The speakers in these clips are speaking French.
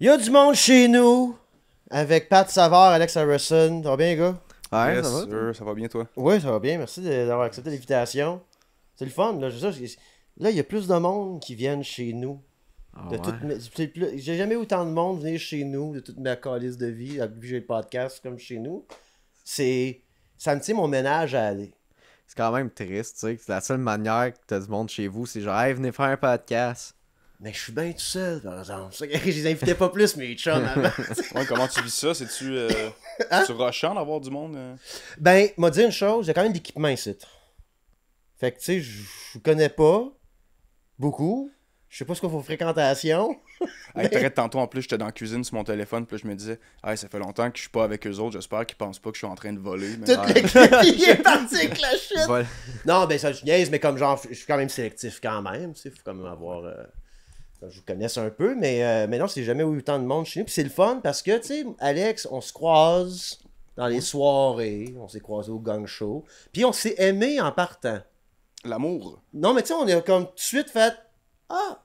Il y a du monde chez nous avec Pat Savard, Alex Harrison. Ça va bien, les gars? Ouais, Yes, ça va? sir, ça va bien, toi? Oui, ça va bien. Merci d'avoir accepté l'invitation. C'est le fun. Là, là, il y a plus de monde qui viennent chez nous. Ah De ouais. J'ai jamais eu autant de monde venir chez nous de toute ma calice de vie, depuis que j'ai le podcast comme chez nous. Ça me tient mon ménage à aller. C'est quand même triste, tu sais. C'est la seule manière que t'as du monde chez vous, c'est genre, hey, venez faire un podcast. Mais je suis bien tout seul, par exemple. C'est ça que je les invitais pas plus, mes chums, avant. Ouais, comment tu vis ça? C'est-tu Hein? rushant d'avoir du monde? Ben, m'a dit une chose, il y a quand même de l'équipement ici. Fait que, tu sais, je connais pas beaucoup. Je sais pas ce qu'il faut fréquentation. Hey, peut-être tantôt, en plus, j'étais dans la cuisine sur mon téléphone, puis là, je me disais, hey, ça fait longtemps que je suis pas avec eux autres, j'espère qu'ils pensent pas que je suis en train de voler. Mais... Toute l'équipe il est parti avec la shit. Voilà. Non, ben ça, je niaise, mais comme genre, je suis quand même sélectif quand même. Tu sais, faut quand même avoir. Je vous connaisse un peu, mais non, c'est jamais eu autant de monde chez nous. Puis c'est le fun parce que, tu sais, Alex, on se croise dans les soirées, on s'est croisés au gang show, puis on s'est aimé en partant. L'amour. Non, mais tu sais, on est comme tout de suite fait Ah,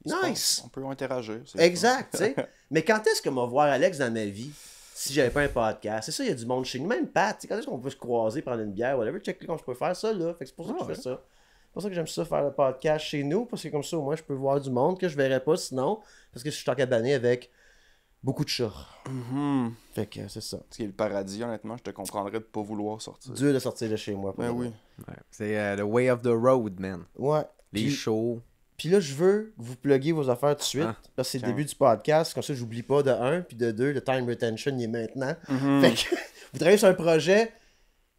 il se nice. passe, on peut interagir. c'est Exact, tu sais. Mais quand est-ce que moi voir Alex dans ma vie si j'avais pas un podcast? C'est ça, il y a du monde chez nous. Même Pat, tu sais, quand est-ce qu'on peut se croiser, prendre une bière, whatever, check comment je peux faire ça, là. Fait que c'est pour ça que je fais ça. C'est pour ça que j'aime ça faire le podcast chez nous, parce que comme ça, au moins, je peux voir du monde que je verrais pas sinon, parce que je suis en cabané avec beaucoup de chats. Mhm. Fait que c'est ça. Ce qui est le paradis, honnêtement, je te comprendrais de pas vouloir sortir. Dur de sortir de chez moi. pour Ben de oui. vrai. Ouais. C'est the way of the road, man. Ouais. Les Puis- shows. Puis là, je veux que vous pluguiez vos affaires tout de suite, Ah, parce que c'est le tiens. début du podcast, comme ça, j'oublie pas de 1, puis de 2, le time retention, il est maintenant. Mhm. Fait que vous travaillez sur un projet,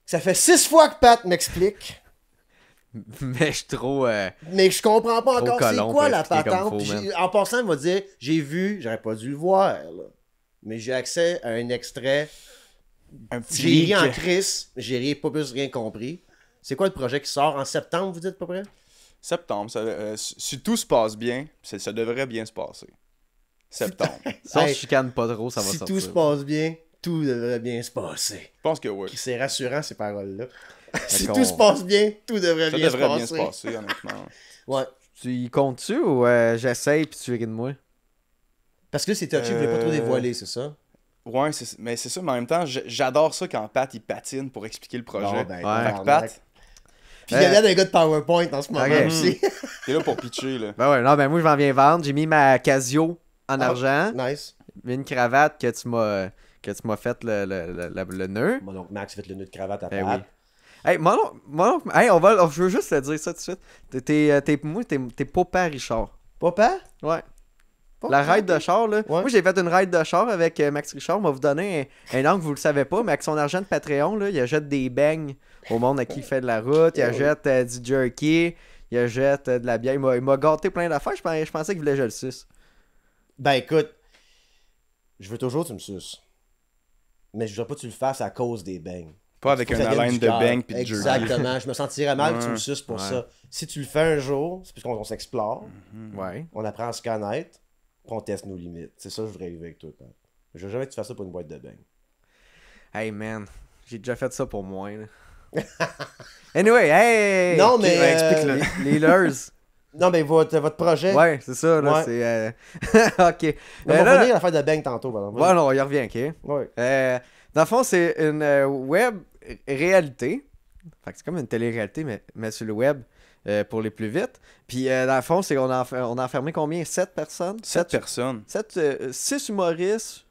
ça fait 6 fois que Pat m'explique, Mais je suis trop. mais je comprends pas Trop encore c'est colon quoi pour la expliquer comme patente. faut, Puis man. en passant, il va dire, j'ai vu, j'aurais pas dû le voir, là. Mais j'ai accès à un extrait, Un petit j'ai ri en leak. crise, j'ai pas plus rien compris. C'est quoi le projet qui sort en septembre, vous dites à peu près? Septembre, si tout se passe bien, ça devrait bien se passer. Septembre. Si on Hey, se chicane pas trop, ça va Si sortir. tout se passe bien, tout devrait bien se passer. Je pense que oui. C'est rassurant ces paroles-là. si qu'on- tout se passe bien, tout devrait Ça bien, devrait se bien passer. se passer, honnêtement. Ouais. Tu y comptes-tu ou j'essaye puis tu ris de moi? Parce que c'est touché, vous voulez pas trop dévoiler, c'est ça? Ouais, mais c'est ça, mais en même temps, j'adore ça quand Pat il patine pour expliquer le projet. Bon, ben, Ouais. Fait que tabarnak. Pat, Puis il y a l'air d'un gars de PowerPoint en ce moment Ok. aussi. t'es là pour pitcher, là. Ben ouais, non, ben moi je m'en viens vendre. J'ai mis ma Casio en argent. Nice. Une cravate que tu m'as fait le nœud. Bon, donc Max fait le nœud de cravate à Ben Pat. oui. Hey, hey, je veux juste te dire ça tout de suite. T'es Papa Richard. Papa? Ouais. Papa, La ride ok. de char, là. Ouais. Moi, j'ai fait une ride de char avec Max Richard. M'a vous donné un angle, vous le savez pas, mais avec son argent de Patreon, là, il achète des beignes au monde à qui il fait de la route. Il Ouais, achète du jerky. Il achète de la bière. Il m'a gâté plein d'affaires. Je pensais qu'il voulait que je le suce. Ben écoute, je veux toujours que tu me suces. Mais je voudrais pas que tu le fasses à cause des beignes. Pas avec Faut que un ça vienne haleine du de cœur. bang pis de jerky. Exactement. Je me sentirais mal que tu me Ouais. suces pour Ouais. ça. Si tu le fais un jour, c'est parce qu'on s'explore, Ouais. on apprend à se connaître, puis on teste nos limites. C'est ça que je voudrais arriver avec toi, Pat. Je veux jamais que tu fasses ça pour une boîte de beignes. Hey, man. J'ai déjà fait ça pour moi, là. Anyway, hey! Non, Ok, mais, ouais, explique-le. Les leurs. Non, mais votre projet. Ouais, c'est ça, là. Ouais. C'est. Ok. On va là, revenir à l'affaire de beignes tantôt, par exemple. Ouais, non, il revient, ok. Ouais. Dans le fond, c'est une web réalité. Fait que c'est comme une télé-réalité, mais sur le web pour les plus vite. Puis dans le fond, c'est qu'on on a enfermé combien? 7 personnes? 7 personnes. 6 humoristes,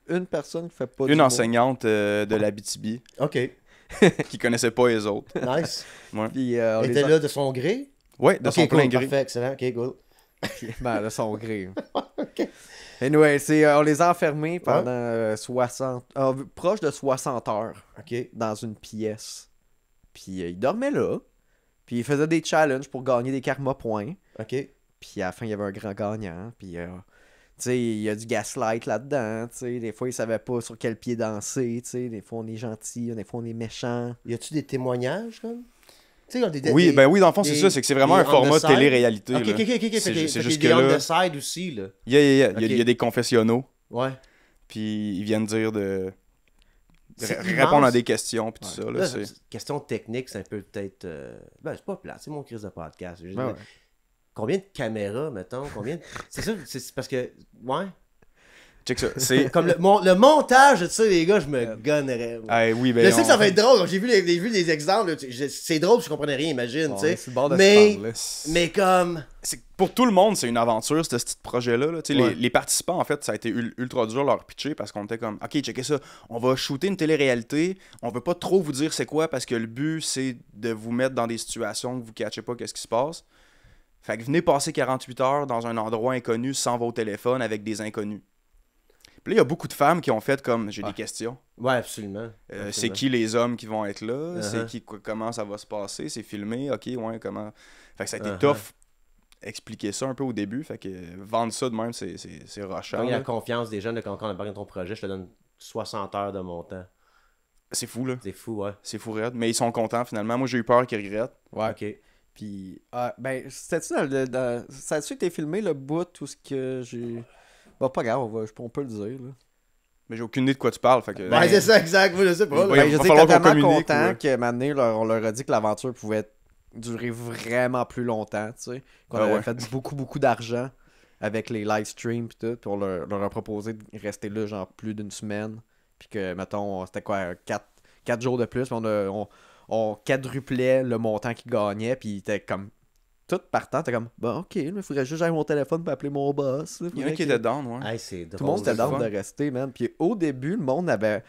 une personne qui fait pas Une d'humour. enseignante de l'Abitibi OK. qui connaissait pas les autres. Nice. Puis on Elle les était a... là de son gré? Ouais, de Ok, son plein cool, gré. parfait, excellent. OK, cool. Ben, de son gré. OK. Anyway, on les a enfermés pendant 60... proche de 60 heures OK. dans une pièce. Puis ils dormaient là. Puis ils faisaient des challenges pour gagner des karma points. OK. Puis à la fin, il y avait un grand gagnant. Puis, tu sais, il y a du gaslight là-dedans. Tu sais, des fois, ils savaient pas sur quel pied danser. Tu sais, des fois, on est gentil, des fois, on est méchant. Y a-tu des témoignages, comme? Tu sais, comme des, Oui, des- ben oui, dans le fond, c'est des- ça. C'est que c'est vraiment des un format on the side. télé-réalité. OK, là. OK, OK. OK. C'est juste des que on là- the side aussi, là. Il y a Ok. des confessionnaux. Ouais. Puis ils viennent dire de C'est répondre immense. à des questions. Puis tout ça. Là, Là, c'est... question technique, c'est un peu peut-être... Ben, c'est pas plat, c'est mon crise de podcast. Je veux Ben dire, ouais. Combien de caméras, mettons? C'est ça, c'est parce que... Ouais. Check ça. C'est... Comme le montage de ça, les gars, je me gonnerais. Oui, ben, Je sais que ça va être drôle. J'ai vu les exemples. Là, c'est drôle, je comprenais rien, imagine. On Tu sais. est sur le bord de Mais- se prendre, là. Mais comme. c'est pour tout le monde, c'est une aventure, ce petit projet-là. Là. Tu sais, Ouais. les participants, en fait, ça a été ultra dur leur pitcher parce qu'on était comme, OK, checkez ça, on va shooter une télé-réalité, on veut pas trop vous dire c'est quoi parce que le but, c'est de vous mettre dans des situations que vous ne catchez pas qu'est-ce qui se passe. Fait que venez passer 48 heures dans un endroit inconnu sans vos téléphones avec des inconnus. Puis là, il y a beaucoup de femmes qui ont fait comme, j'ai des questions. Ouais, absolument. C'est qui les hommes qui vont être là? Uh-huh. C'est qui, comment ça va se passer? C'est filmé? OK, ouais, comment... Fait que ça a été Uh-huh. tough expliquer ça un peu au début. Fait que vendre ça de même, c'est rushant. Quand il y a là. la confiance des jeunes, quand on a parlé de ton projet, je te donne 60 heures de mon temps. C'est fou, là. C'est fou, ouais. C'est fou, raide. Mais ils sont contents, finalement. Moi, j'ai eu peur qu'ils regrettent. Ouais. Ok. Puis, ben, c'était-tu ça a-tu été filmé le bout, tout ce que j'ai. Bon, pas grave, on peut le dire, là. Mais j'ai aucune idée de quoi tu parles. Fait que... Ouais, c'est ça, exact. Moi, je sais pas. Ouais, là. Ben, je va dis falloir que qu'on tellement communique, content ouais. que maintenant, on leur a dit que l'aventure pouvait durer vraiment plus longtemps, tu sais. Qu'on Ah avait ouais. fait beaucoup d'argent avec les live streams pis tout. Puis on leur a proposé de rester là, genre, plus d'une semaine. Puis que, mettons, c'était quoi, 4 jours de plus. Puis on quadruplait le montant qu'ils gagnaient. Puis il était comme... Tout partant, t'es comme, bon, ok, il faudrait juste que j'aille mon téléphone pour appeler mon boss. Là, Il y en a qui faudrait étaient down, ouais. Hey, c'est drôle. tout le monde était c'est down fun. de rester, man. Puis au début, le monde avait...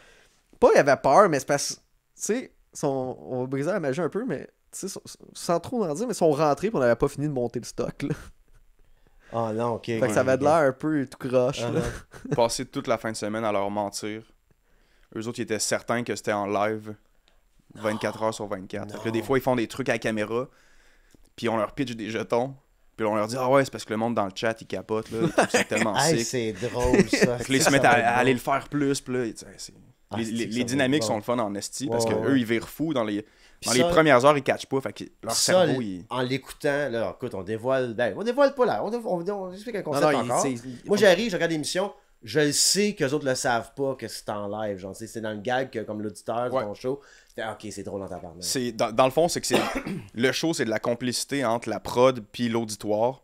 Pas il avait peur, mais c'est parce... Tu sais, on va briser la magie un peu, mais... Tu sais, sans trop en dire, mais ils sont rentrés puis on n'avait pas fini de monter le stock, là. Oh non, ok. Fait que ça avait de l'air un peu tout croche, là. Passer toute la fin de semaine à leur mentir. Eux autres, ils étaient certains que c'était en live 24 heures sur 24. Fait que là, des fois, ils font des trucs à la caméra, puis on leur pitch des jetons, puis là, on leur dit « Ah ouais, c'est parce que le monde dans le chat, il capote, là. Ils trouvent ça tellement Hey, sick. c'est drôle, ça. Fait que là, ils se mettent à aller le faire plus, puis là, tu sais, Ah, les c'est que ça les va dynamiques être bon. sont le fun en esti, parce Ouais, que ouais. eux ils virent fous dans les Puis ça- premières heures, ils catchent pas, fait que leur Ça, cerveau, il... en l'écoutant, là, écoute, on dévoile pas là. On explique un Non, concept non, encore. Moi, j'arrive, je regarde l'émission, je le sais qu'eux autres le savent pas que c'est en live. Genre, tu sais, c'est dans le gag que, comme l'auditeur Ouais. de ton show. Fait, ok, c'est drôle dans ta parole. C'est dans le fond, c'est que c'est le show, c'est de la complicité entre la prod puis l'auditoire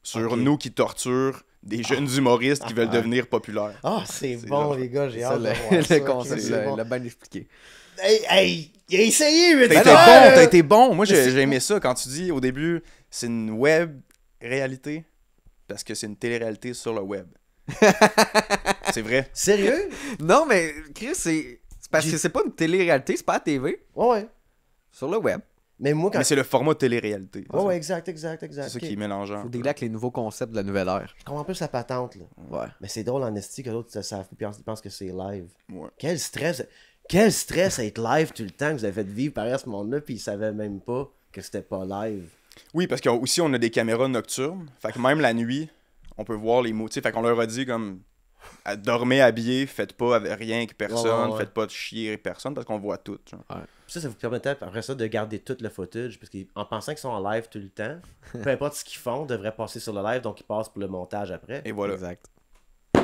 sur Ok. nous qui torturent des jeunes humoristes qui veulent devenir populaires. Ah, c'est C'est bon, genre- les gars, j'ai C'est hâte ça, de le, voir le ça. concept, C'est bon. l'a bien expliqué. Hey, il a essayé, mais T'as tu été vois, bon, t'as été bon. Moi, mais c'est- j'ai aimé ça quand tu dis au début, c'est une web réalité parce que c'est une télé-réalité sur le web. C'est vrai. Sérieux? Non, mais Chris, c'est parce que c'est pas une télé-réalité, c'est pas à la TV, Ouais, ouais. sur le web. Mais moi, quand. Mais c'est le format télé-réalité. Ouais, ouais, exact. C'est ça Ok. qui est mélangeant. Faut dealer avec les nouveaux concepts de la nouvelle ère. Je comprends plus la patente, là. Ouais. Mais c'est drôle en esti que l'autre, ils savent pas, ils pensent que c'est live. Ouais. Quel stress à être live tout le temps que vous avez fait vivre par à ce monde-là, puis ils savaient même pas que c'était pas live. Oui, parce qu'aussi, on a des caméras nocturnes. Fait que même la nuit, on peut voir les mots. Tu sais, fait qu'on leur a dit comme dormez habillés, faites pas avec rien avec personne, Ouais. faites pas de chier avec personne parce qu'on voit tout. Genre. Puis ça vous permettait après ça de garder tout le footage, parce qu'en pensant qu'ils sont en live tout le temps, peu importe ce qu'ils font, devrait passer sur le live, donc ils passent pour le montage après. Et voilà. Exact.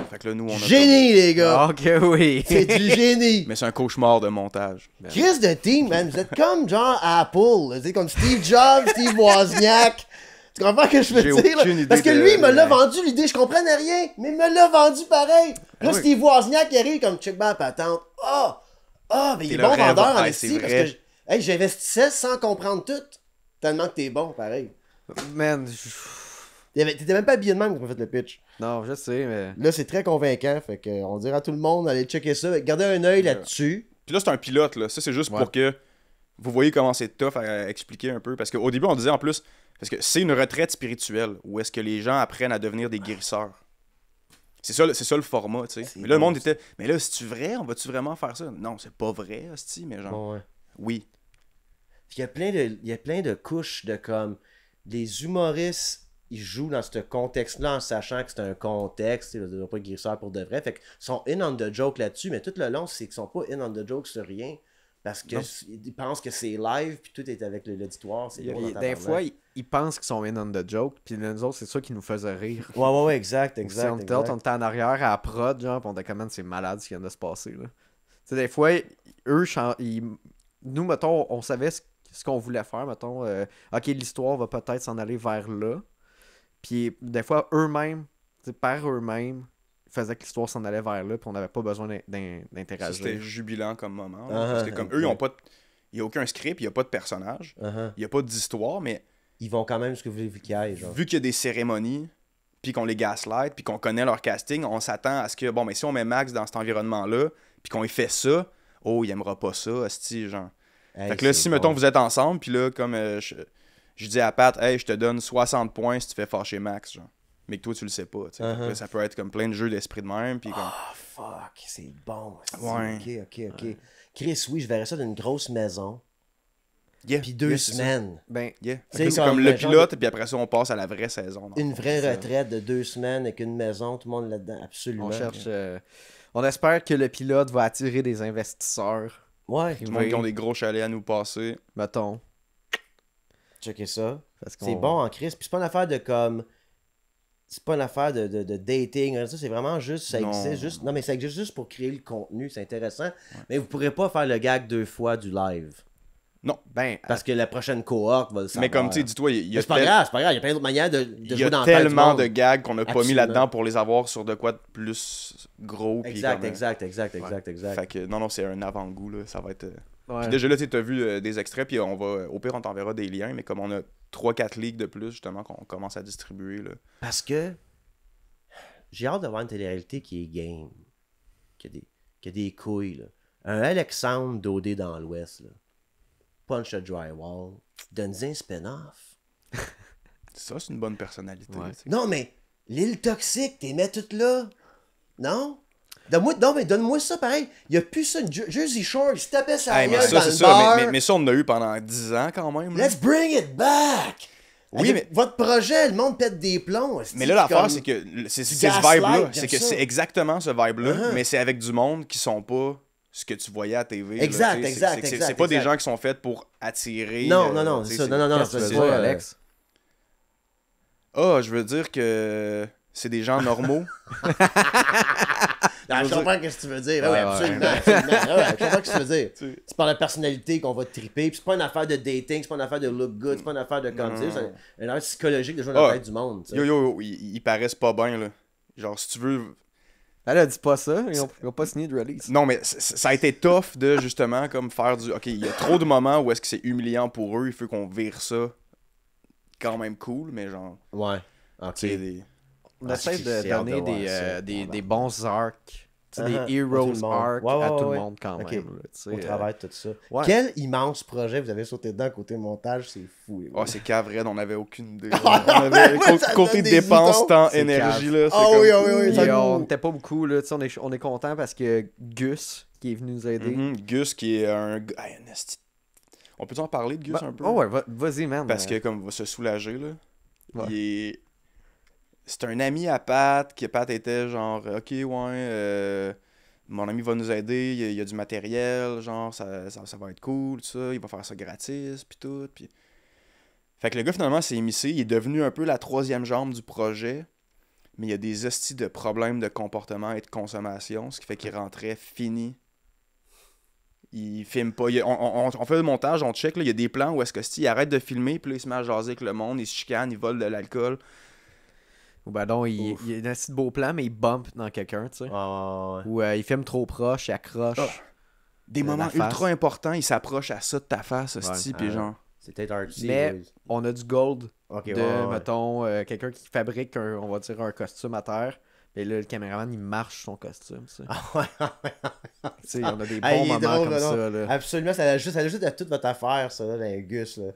Fait que là, nous, on a. Génie, les gars! Ok, oui. C'est du génie! Mais c'est un cauchemar de montage. Chris de team, man, vous êtes comme genre Apple, tu sais, comme Steve Jobs, Steve Wozniak. Tu comprends ce que je veux J'ai dire? Là? aucune idée Parce que de- lui, il me l'a vendu l'idée, je comprenais rien, mais il me l'a vendu pareil. Là, Ah oui. Steve Wozniak, il arrive comme check back patente. Mais il T'es est le bon rêve. vendeur en Ah, esti c'est parce vrai. que j'investissais sans comprendre tout. Tellement que t'es bon, pareil. Man, T'étais même pas habillé de même quand on a fait le pitch. non, je sais, mais. Là, c'est très convaincant, fait que on dirait à tout le monde d'aller checker ça. Gardez un œil là-dessus. Puis là, c'est un pilote, là. Ça, c'est juste Ouais. pour que vous voyez comment c'est tough à expliquer un peu. Parce qu'au début, on disait en plus, parce que c'est une retraite spirituelle où est-ce que les gens apprennent à devenir des guérisseurs. C'est ça le format, tu sais. C'est Mais là, le bon, monde ça. était, mais là, c'est-tu vrai? On va-tu vraiment faire ça? Non, c'est pas vrai, hostie, mais genre, Bon, ouais. oui. Il y a plein de couches de comme les humoristes, ils jouent dans ce contexte-là en sachant que c'est un contexte, ils ne sont pas guérisseurs pour de vrai. Fait qu'ils sont in on the joke là-dessus, mais tout le long, c'est qu'ils sont pas in on the joke sur rien. Parce qu'ils pensent que c'est live, puis tout est avec l'auditoire. C'est drôle Puis, dans des tabarnak. fois, ils pensent qu'ils sont in on the joke, puis nous autres, c'est ça qui nous faisait rire. Ouais, exact, Si exact. on était on était en arrière à la prod, genre, pis on était comme, man, c'est malade ce qui vient de se passer, là. Tu sais, des fois, eux, nous, mettons, on savait ce qu'on voulait faire, mettons, ok, l'histoire va peut-être s'en aller vers là. Puis, des fois, eux-mêmes, tu sais, par eux-mêmes, faisait que l'histoire s'en allait vers là, puis on n'avait pas besoin Ça, d'interagir. c'était jubilant comme moment. Uh-huh, Parce que comme eux, ils ont pas il n'y a aucun script, il n'y a pas de personnage, Uh-huh. il n'y a pas d'histoire, mais Ils vont quand même ce que vous voulez qu'il y ait, genre. vu qu'il y a des cérémonies, puis qu'on les gaslight, puis qu'on connaît leur casting, on s'attend à ce que, bon, mais si on met Max dans cet environnement-là, puis qu'on lui fait ça, oh, il aimera pas ça, asti, genre. Hey, Fait que là, c'est si, bon. mettons, vous êtes ensemble, puis là, comme je dis à Pat, hey, je te donne 60 points si tu fais fâcher Max, genre. Mais que toi, tu le sais pas, tu sais. Fait que là, ça peut être comme plein de jeux d'esprit de même, puis comme... Ah, fuck, c'est bon. asti. Ouais. Ok. Chris, oui, je verrais ça d'une grosse maison. Yeah, Puis 2 yeah, c'est ça. semaines. Ben, Yeah. Tu sais, Fait que c'est comme comme le genre pilote, puis après ça, on passe à la vraie saison. dans le Une fond. vraie ça. retraite de 2 semaines avec une maison, tout le monde là-dedans, absolument. on cherche... on espère que le pilote va attirer des investisseurs, Ouais, Du monde qui ont des gros chalets à nous passer. mettons. checker ça. Parce qu'on... C'est bon en Chris. Puis c'est pas une affaire de comme. C'est pas une affaire de dating. Hein, ça, c'est vraiment juste. Ça Non. existe juste. Non, mais ça existe juste pour créer le contenu. C'est intéressant. Mais vous pourrez pas faire le gag 2 fois du live. Non. Ben, Parce que la prochaine cohorte va le savoir. Mais comme, tu sais, dis-toi, il y Mais a c'est pas grave, c'est pas grave. Il y a plein d'autres manières de il y jouer a dans la tête du tellement monde. de gags qu'on n'a pas mis Absolument. là-dedans pour les avoir sur de quoi de plus gros. puis Exact, comme, exact. Fait que non, c'est un avant-goût, là. Ça va être... ouais. Puis déjà là, tu as vu des extraits, puis on va... Au pire, on t'enverra des liens, mais comme on a 3-4 ligues de plus, justement, qu'on commence à distribuer, là. Parce que j'ai hâte de voir une télé-réalité qui est game. Qui a des couilles, là. Un Alexandre Dodé dans l'Ouest, là. Punch a drywall. Donne-y un spin-off. Ça, c'est une bonne personnalité. Ouais. tu sais. Non, mais l'île toxique, t'es mets toutes là. Non? Donne-moi ça pareil. Il y a plus ça. Jersey Shore, il se tapait sa Hey, mais gueule ça, dans c'est le ça. bar. Mais ça, on en a eu pendant 10 ans, quand même. là. Let's bring it back! Oui, Avec mais- votre projet, le monde pète des plombs. Mais là, l'affaire, comme- c'est que c'est du ce gaslight, vibe-là. j'aime C'est que ça. c'est exactement ce vibe-là, Uh-huh. mais c'est avec du monde qui sont pas ce que tu voyais à TV. là, Exact, tu sais. exact, C'est exact, pas des exact. gens qui sont faits pour attirer. Non, tu c'est sais, ça. Non, Qu'est-ce que tu c'est veux pas, dire, Alex? Ah, je veux dire que c'est des gens normaux. Non, je comprends ce que tu veux dire. Ouais, Oui, ouais. absolument. Ouais, je comprends ce que tu veux dire. Tu sais. C'est par la personnalité qu'on va te triper. Puis c'est pas une affaire de dating, c'est pas une affaire de look good, c'est pas une affaire de comme Non. tu sais, c'est une affaire psychologique de jouer dans la Ah. tête du monde. tu sais. Yo, ils paraissent pas bien, là. Genre, si tu veux. Elle a dit pas ça, ils ont pas signé de release. Non, mais ça a été tough de justement comme faire du. Ok, il y a trop de moments où est-ce que c'est humiliant pour eux, il faut qu'on vire ça quand même cool, mais genre. Ouais. Ok. Tu sais, des. On Ah, essaie de c'est hâte de donner voir des, ça. des bons arcs, tu sais, Uh-huh. des À tout heroes le monde. arcs Ouais, à ouais, tout le ouais. monde quand Ok. même. Là, tu sais, Au travail, tout ça. ouais. Quel immense projet vous avez sauté dedans côté montage, c'est fou. les gars. Oh, c'est cave, on n'avait aucune idée. Ah, on avait, moi, ça côté donne des dépenses, boutons. temps, C'est énergie, cave. là. C'est Ah comme... oui, ah oui, oui. Puis, ça on nous- n'était pas beaucoup, là, tu sais, on est content parce que Gus, qui est venu nous aider. Gus, qui est un. Hey, un esti- On peut en parler de Gus un peu? Oh ouais, vas-y, man. Parce que, comme, il va se soulager, là. Ouais. Il est. C'est un ami à Pat, que Pat était genre, ok, ouais, mon ami va nous aider, il y a du matériel, genre, ça va être cool, tout ça, il va faire ça gratis, puis tout. Puis... Fait que le gars, finalement, s'est émissé, il est devenu un peu la troisième jambe du projet, mais il y a des hosties de problèmes de comportement et de consommation, ce qui fait qu'il rentrait fini. Il filme pas. On fait le montage, on check, là, il y a des plans où est-ce que il arrête de filmer, puis là, il se met à jaser avec le monde, il se chicane, il vole de l'alcool. Ou ben donc, il Ouf. y a un assez beau plan, mais il bump dans quelqu'un, tu sais. Ouais. Ou il filme trop proche, il accroche. Ah. Des La moments face. ultra importants, il s'approche à ça de ta face, hostie, Ouais. puis genre... C'est peut-être artsy. Mais- boys. On a du gold Ok, de, ouais. mettons, quelqu'un qui fabrique, on va dire, un costume à terre. Et là, le caméraman, il marche son costume, tu sais. Ah ouais. Tu sais, on a des bons Hey, il est moments drôle, comme là, ça, non. là. Absolument, ça ajoute à toute votre affaire, ça, là, dans Gus. Là.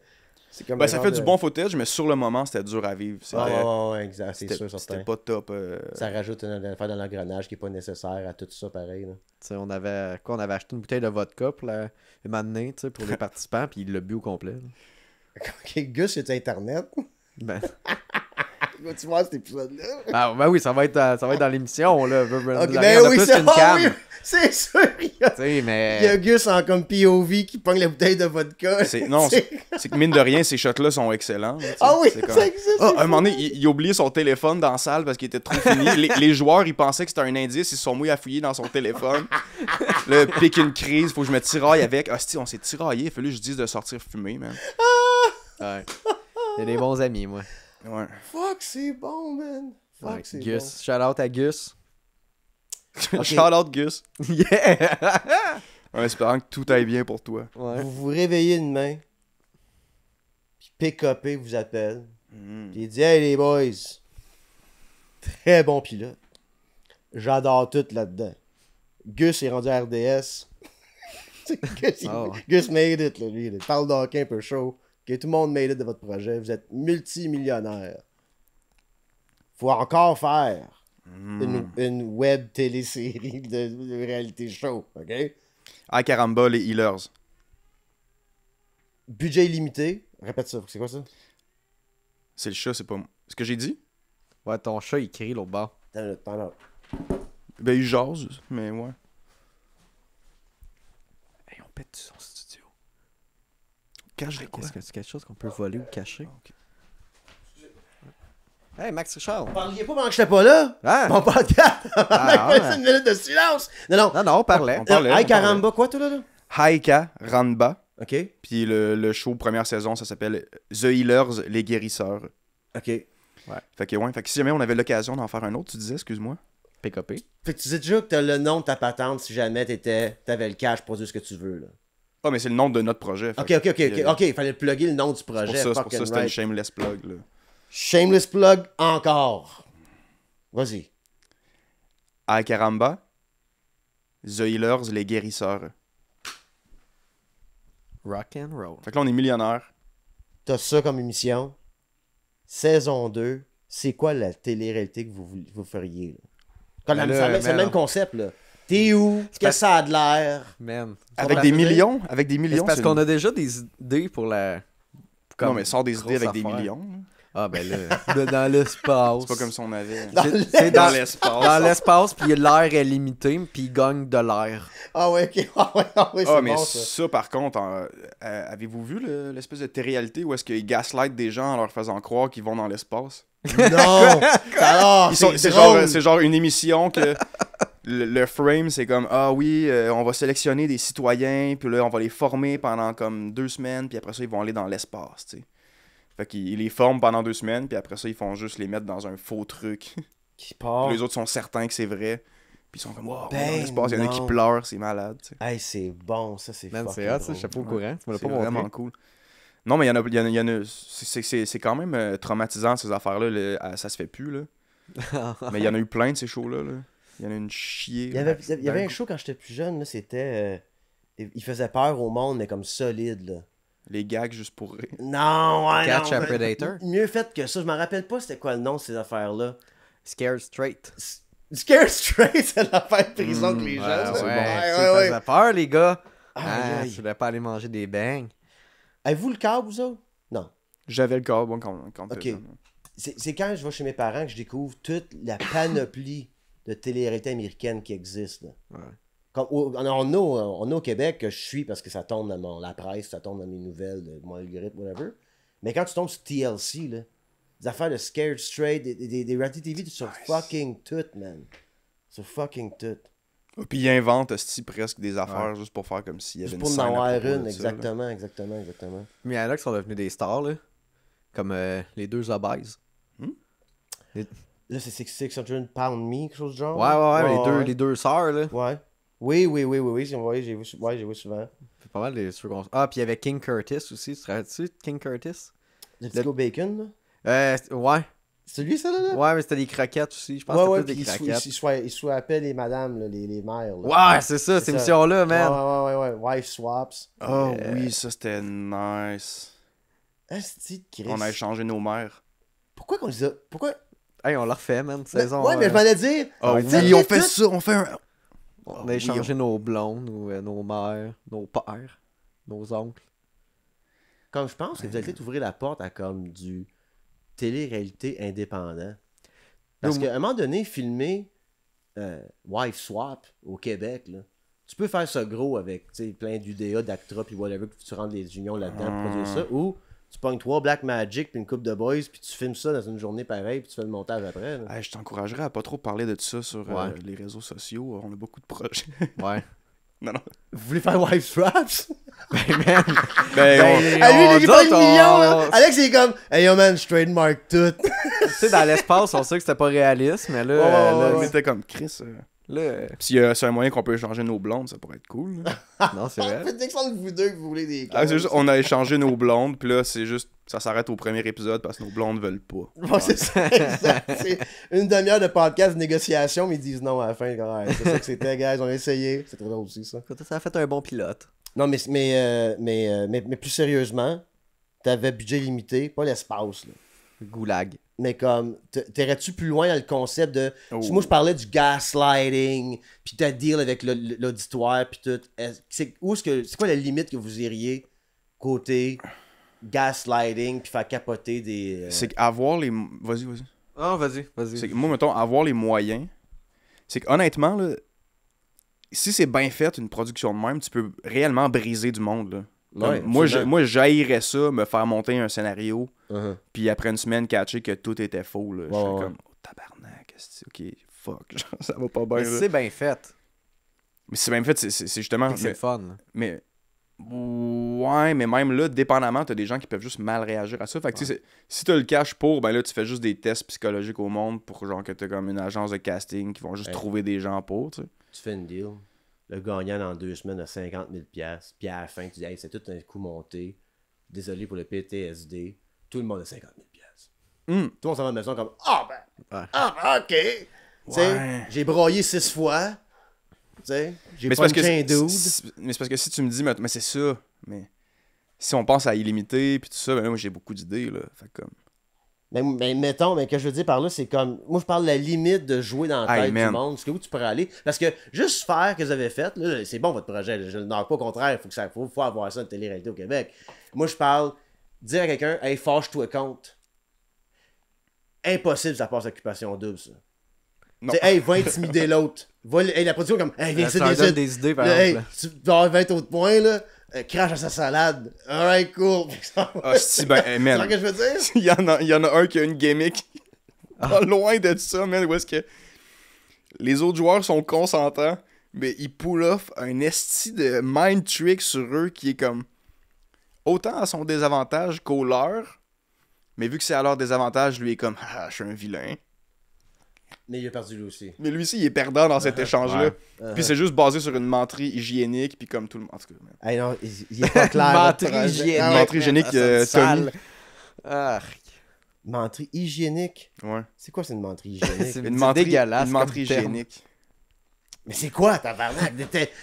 C'est comme Ben, le ça genre fait de- du bon footage, mais sur le moment, c'était dur à vivre. C'était Ouais, exact, c'est sûr, c'était certain. pas top. Ça rajoute une affaire dans l'engrenage qui est pas nécessaire à tout ça, pareil. Là. Tu sais, on avait acheté une bouteille de vodka pour un moment donné, tu sais, pour les participants, puis il l'a bu au complet. là. Ok, Gus, c'est Internet. Ben, Tu vois cet épisode-là? ah, ben oui, ça va être dans l'émission, là. Ok, On a ben oui, plus c'est qu'une cam. oui, c'est sûr. Il y a, Tu sais, il y a mais... Gus en comme POV qui pogne la bouteille de vodka. Non, C'est- c'est que mine de rien, ces shots-là sont excellents. là, tu sais. Ah oui, C'est comme- ça existe. Ah, c'est à un moment fou. donné, il a oublié son téléphone dans la salle parce qu'il était trop fini. Les joueurs, ils pensaient que c'était un indice, ils se sont mouillés à fouiller dans son téléphone. Là, pique une crise, faut que je me tiraille avec. Hostie, on s'est tiraillé, il fallait que je dise de sortir fumer, man. Ouais. Il y a des bons amis, moi. Ouais. Fuck, c'est bon, man. Fuck, Ouais, c'est Gus. Shout out à Gus. Ok. Shout out Gus. Yeah! En espérant que tout aille bien pour toi. Ouais. Vous vous réveillez demain, puis PKP vous appelle, Mm. puis il dit « Hey les boys, très bon pilote. J'adore tout là-dedans. Gus est rendu à RDS. » Gus, Oh. Gus made it, là, lui. Il parle d'hockey un peu chaud. Ok, tout le monde made it de votre projet. Vous êtes multimillionnaire. Faut encore faire une web télésérie de réalité show. OK? Ah, caramba, les healers. Budget illimité. Répète ça. C'est quoi ça? C'est le chat, c'est pas moi. Ce que j'ai dit? Ouais, ton chat, il crie l'autre bord. Attends une minute, attends là. Ben, il jase, mais ouais. Hey, on pète son studio. Cache quoi? Est-ce que c'est quelque chose qu'on peut voler ou cacher? Ok. Hey, Max Richard! Vous parliez pas pendant que j'étais pas là? Ah! Mon podcast! Ah, C'est une minute de silence! Non. Non, on parlait. On parlait, Hey on caramba, quoi toi là? Haika Ranba. OK. Puis le show première saison, ça s'appelle The Healers, les guérisseurs. OK. Fait que si jamais on avait l'occasion d'en faire un autre, tu disais, excuse-moi. PKP. Fait que tu sais déjà que t'as le nom de ta patente si jamais t'avais le cash pour dire ce que tu veux là. Ah, mais c'est le nom de notre projet. OK, fait OK, il fallait plugger le nom du C'est pour projet. ça, c'est pour fucking ça c'était une right. shameless plug, là. Shameless plug encore. Vas-y. Haika Ranba, The Healers, les guérisseurs. Rock and roll. Fait que là, on est millionnaire. T'as ça comme émission. Saison 2. C'est quoi la télé-réalité que vous feriez là? Comme Ben c'est là, le même man. concept là. T'es où? Qu'est-ce que ça a de l'air? Man. Avec comprends des ce que je veux dire? millions. Avec des Mais millions. c'est parce c'est qu'on une- a déjà des idées pour la. Non, comme mais sors des idées grosse avec des affaire. millions. là. Ah, ben là, dans l'espace. C'est pas comme si on avait. C'est Dans dans l'espace. Dans l'espace, puis l'air est limité, puis il gagne de l'air. Ah ouais, ok. Ah ouais, c'est Ah, mais bon ça. ça, par contre, avez-vous vu l'espèce de télé-réalité où est-ce qu'ils gaslightent des gens en leur faisant croire qu'ils vont dans l'espace? Non! Alors, C'est genre une émission que le frame, c'est comme ah oui, on va sélectionner des citoyens, puis là, on va les former pendant comme 2 semaines, puis après ça, ils vont aller dans l'espace, tu sais. Fait qu'ils les forment pendant 2 semaines, puis après ça, ils font juste les mettre dans un faux truc. qui part. Puis les autres sont certains que c'est vrai. Puis ils sont comme, wow, on est dans Ben l'espace. Il y en a qui non. pleurent, c'est malade. Tu sais. Hey, c'est bon, ça c'est Man, fucking c'est hot, ça, drôle. je sais pas au courant. Tu me l'as C'est pas montré. vraiment cool. Non, mais il y en a c'est quand même traumatisant, ces affaires-là. Ça se fait plus, là. Mais il y en a eu plein de ces shows-là. Là. Il y en a une chier. Il y avait un show quand j'étais plus jeune, là, c'était... il faisait peur au monde, mais comme solide, là. Les gags juste pour rire. Non, ouais, Catch non, a mais- Predator? Mieux fait que ça, je me rappelle pas c'était quoi le nom de ces affaires-là. Scared straight. Scare Straight, c'est l'affaire de prison que les gens... Ouais, c'est ouais, bon. ça faisait peur, les gars. Aïe, Ah, aïe. je voulais pas aller manger des bangs. Avez-vous le câble, vous autres? Non. J'avais le corps, bon, quand Ok. t'étais jeune. C'est quand je vais chez mes parents que je découvre toute la panoplie de télé-réalité américaine qui existe. Là. Ouais. Comme, on a au Québec que je suis parce que ça tombe dans la presse, ça tombe dans mes nouvelles, de mon algorithme, whatever. Mais quand tu tombes sur TLC, là, des affaires de Scared Straight, des reality TV sur fucking tout, man. Sur fucking tout. Puis ils inventent presque des affaires juste pour faire comme s'il y avait Juste une pour en scène à avoir propos de une, ça, là. exactement. Mais il y en a qui sont devenus des stars, là. Comme les deux obèses. Là, c'est 600 Pound Me, quelque chose du genre? Ouais, les deux sœurs, là. Ouais. Oui, j'ai vu souvent. C'est pas mal des ceux qu'on... Ah, puis il y avait King Curtis aussi. Tu te rappelles-tu de King Curtis? Le Tico Bacon, là? Ouais. C'est lui, ça, là? Ouais, mais c'était des croquettes aussi. Je pense Ouais, que ouais, c'était puis plus des croquettes. il swappait les madames, là, les mères. Là. Ouais, c'est ça, C'est cette ça. émission-là, man. Ouais. Wife swaps. Ah oui, ça c'était nice. Asti de Christ. On a échangé nos mères. Pourquoi qu'on les a... Pourquoi... Hey, on l'a refait, man. Saison. Ouais, mais je m'en allais dire... Ah ouais, oui, ça, on fait tout- ça, on fait un... On a échangé nos blondes, ou nos mères, nos pères, nos oncles. Comme je pense que vous allez peut-être ouvrir la porte à comme du télé-réalité indépendant. Parce Nous- qu'à un moment donné, filmer Wife Swap au Québec, là, tu peux faire ça gros avec tu sais, plein d'UDA, d'Actra, puis whatever, que tu rentres des unions là-dedans pour produire ça. Ou tu pognes 3 Black Magic puis une coupe de boys, puis tu filmes ça dans une journée pareille, puis tu fais le montage après. Là. Hey, je t'encouragerais à pas trop parler de ça sur Ouais. les réseaux sociaux. On a beaucoup de projets. Ouais. non. Vous voulez faire Wife Swaps? Ben, man. Ben, Ah, lui, il a pas d'autres, le million, là! on- Alex, il est comme, hey yo man, je trademark tout. Tu sais, dans l'espace, on sait que c'était pas réaliste, mais là, Ouais, là, on était comme Chris. Là, Puis c'est un moyen qu'on peut échanger nos blondes, ça pourrait être cool. Là. non, c'est vrai. Faites l'exemple de vous deux que vous voulez des Ah, c'est juste, on a échangé nos blondes, puis là, c'est juste, ça s'arrête au premier épisode parce que nos blondes veulent pas. Ouais, c'est ça, exact. C'est une demi-heure de podcast de négociation, mais ils disent non à la fin. Comme, ouais, c'est ça que c'était, guys, on a essayé. C'est très drôle aussi, ça. Écoute, ça a fait un bon pilote. Non, mais plus sérieusement, t'avais budget limité, pas l'espace, là. Goulag. Mais comme, t'irais-tu plus loin dans le concept de... Oh. Moi, je parlais du gaslighting, puis ta deal avec l'auditoire, puis tout. C'est quoi la limite que vous iriez côté gaslighting, puis faire capoter des... C'est qu'avoir les... Vas-y. Ah, vas-y. C'est que moi, mettons, avoir les moyens, c'est qu'honnêtement, là, si c'est bien fait, une production de même, tu peux réellement briser du monde, là. Ouais, Moi, j'haïrais ça, me faire monter un scénario, Uh-huh. puis après une semaine, catcher que tout était faux. Là. Je Ouais, suis ouais. comme, oh, tabarnak, ok, fuck, genre, ça va pas bien. Mais là. c'est bien fait. Mais c'est même fait, c'est justement. C'est le fun. Là. Mais. Ouais, mais même là, dépendamment, t'as des gens qui peuvent juste mal réagir à ça. Fait que tu sais, si t'as le cash pour, ben là, tu fais juste des tests psychologiques au monde pour genre que t'as comme une agence de casting qui vont juste Ouais. trouver des gens pour, tu sais. Tu fais une deal. Le gagnant dans 2 semaines a 50 000 $. Puis à la fin, tu dis, hey, c'est tout un coup monté. Désolé pour le PTSD. Tout le monde a 50 000 $. Hum. Tout le monde s'en va à la maison comme, ah ben, Ouais. ah ben, ok. Tu sais, Ouais. j'ai broyé 6 fois. Tu sais, j'ai Mais pas c'est parce un dude. mais c'est parce que si tu me dis, mais c'est ça, mais si on pense à illimité puis tout ça, ben là, moi j'ai beaucoup d'idées là. Fait que comme. Mais mettons, mais que je veux dire par là, c'est comme. Moi, je parle de la limite de jouer dans la Hey, tête man. du monde. Jusqu'où tu pourrais aller. Parce que juste faire ce que vous avez fait, là, c'est bon votre projet. Là, je le knock pas, au contraire. Faut avoir ça, une télé-réalité au Québec. Moi, je parle. Dire à quelqu'un, hey, fâche-toi contre. Impossible, ça passe occupation double, ça. Non. Tu sais, hey, va intimider l'autre. Hey, la production, comme, hey, viens ici, Ça leur viens donne ici. des idées, par Là, hey, exemple. tu vas avoir 20 autres points, là. Crache à sa salade. Alright, cool. Ah, si, ben, hey, C'est man. ce que je veux dire? il y en a un qui a une gimmick. Pas loin de ça, man. Où est-ce que les autres joueurs sont consentants, mais ils pull off un esti de mind trick sur eux qui est comme autant à son désavantage qu'au leur. Mais vu que c'est à leur désavantage, lui est comme ah, je suis un vilain. Mais il a perdu lui aussi. Mais lui aussi, il est perdant dans cet échange-là. Ouais. Puis c'est juste basé sur une menterie hygiénique, puis comme tout le monde. En tout cas, man. Hey, non, il est pas clair. Menterie votre projet. hygiénique. Ah Une ouais. menterie hygiénique, Ça sonne Tommy. sale. Ah, Menterie hygiénique. Ouais. C'est quoi, c'est une menterie hygiénique? c'est Une menterie, dégueulasse. une menterie comme terme. hygiénique. Mais c'est quoi, tabarnak?